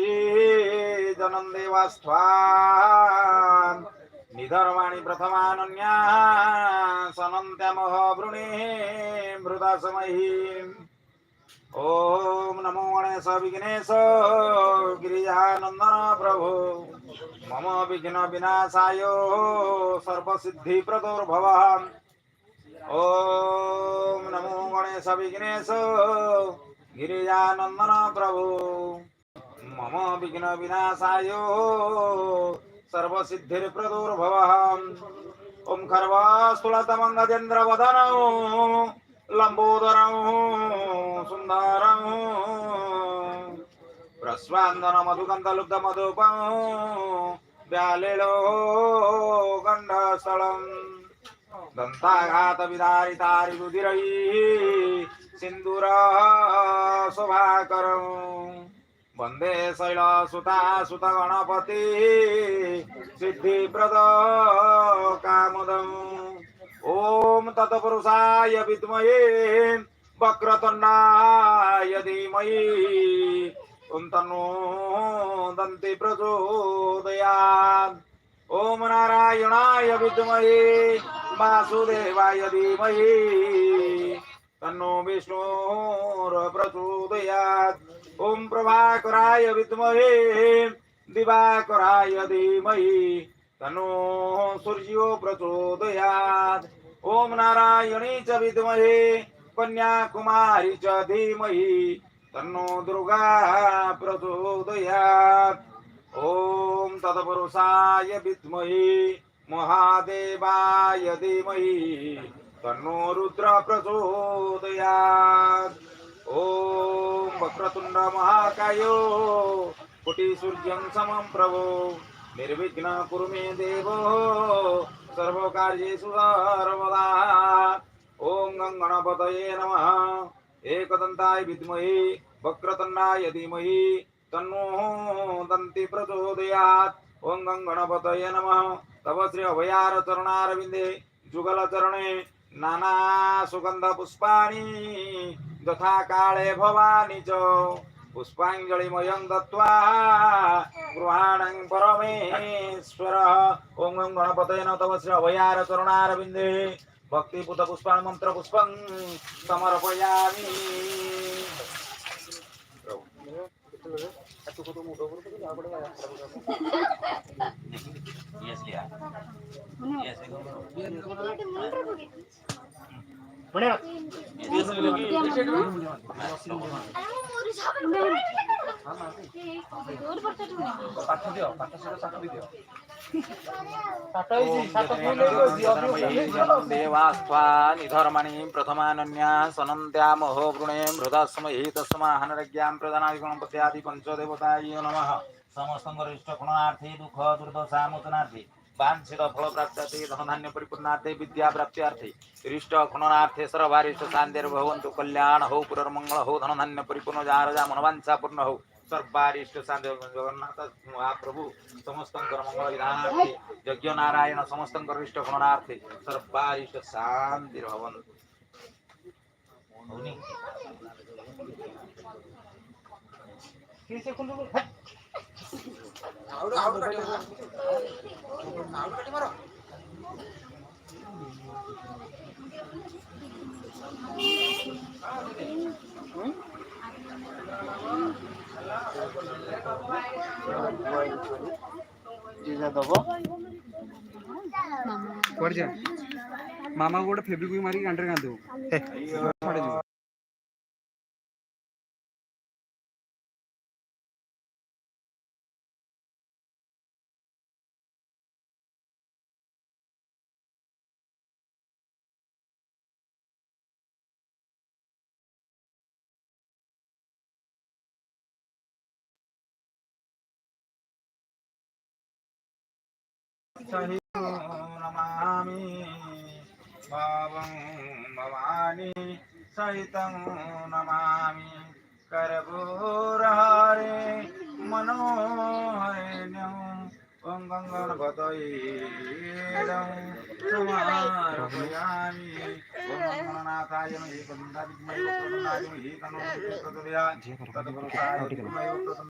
विद्महे जनन देवास्त्वा निधर्माणि प्रथमानन्या सनन्त्यमः वृणे मृदा समहि। ओम नमो गणेश विघ्नेश गिरिजानंदन प्रभु मम विघ्न विनाशाय सर्वसिद्धि प्रदुर्भव। ओम नमो गणेश विघ्नेश गिरिजानंदन प्रभु मम विघ्न विनाशाय सर्वसिद्धि प्रदुर्भव। ओम खर्वास्तुलतमं गजेन्द्र वदनौ लंबोदरं सुंदरं प्रस्वान्दन मधुकंद लुब्ध मधुपं व्यालीलो गंडस्थलं दंताघात विदारितारि रुधिरै सिंदूर शोभाकरं वंदे शैलसुता सुत गणपति सिद्धिप्रद कामदम्। ओम तत्पुरुषाय विद्महे वक्रतुंडाय धीमहि ओम तन्नो दन्ति प्रचोदयात्। ओम नारायणाय विद्महे वासुदेवाय धीमहि तन्नो विष्णुर्प्रचोदयात्। ओम प्रभाकराय विद्महे दिवाकराय धीमहि तन्नो सूर्यो प्रचोदयात्। ओम नारायणी च विद्महे कन्याकुमारी च धीमहि तन्नो दुर्गा प्रचोदयात्। ओम तत्पुरुषाय विद्महे महादेवाय धीमहि तन्नो रुद्र प्रचोदयात्। ओम वक्रतुंड महाकाय कोटि सूर्यं समं प्रभो निर्विघ्न कुरु मे देव सर्वकार्येषु सर्वदा। ओम गणपतये नमः। एकदन्ताय विद्महे वक्रतुंडाय धीमहि तन्नो दन्ति प्रचोदयात्। ओम गणपतये नमः। तव श्री अभयार चरणारविन्दे जुगल चरणे नाना सुगंध पुष्पाणि यथा काले भवानी च पुष्पांजलिमयं दत्त्वा गृहाणं परमेश्वर। ओम गणपतये नमः। तव श्री अभयार चरणारविन्दे भक्तिपूत पुष्पाणि मंत्र पुष्पं समर्पयामि। देवास्त्वा निधर्माणि प्रथमानन्या सनन्त्यामहो वृणे मृदास्महि तस्माहनरज्ञां प्रदानादिगणपत्यादि पंचदेवताय नमः। समस्तंगरिष्ठ गुणार्थे दुःख दुर्दशामोचनार्थे वांछित फल प्राप्त्यर्थे धनधान्य परिपूर्णार्थे विद्या प्राप्त्यर्थे इष्ट खननार्थे सर्वारिष्ट शान्तिर्भवन्तु कल्याण हो पुनर्मंगल हो धनधान्य परिपूर्ण जारजा मनवांछा पूर्ण हो सर्वारिष्ट शांति। जगन्नाथ महाप्रभु समस्तंकर मंगल विधानार्थे यज्ञ नारायण समस्तंकर इष्ट खननार्थे सर्वारिष्ट शान्तिर्भवन्तु। मामा गोटे फेबिक्विक मारी गांडरे गांधो नमामि भावं भवानी सहितं नमामि कर्पूरहारे मनोहरिण्यं ओम गणपतये समर्पयामि। ओम गणनाथाय नमः।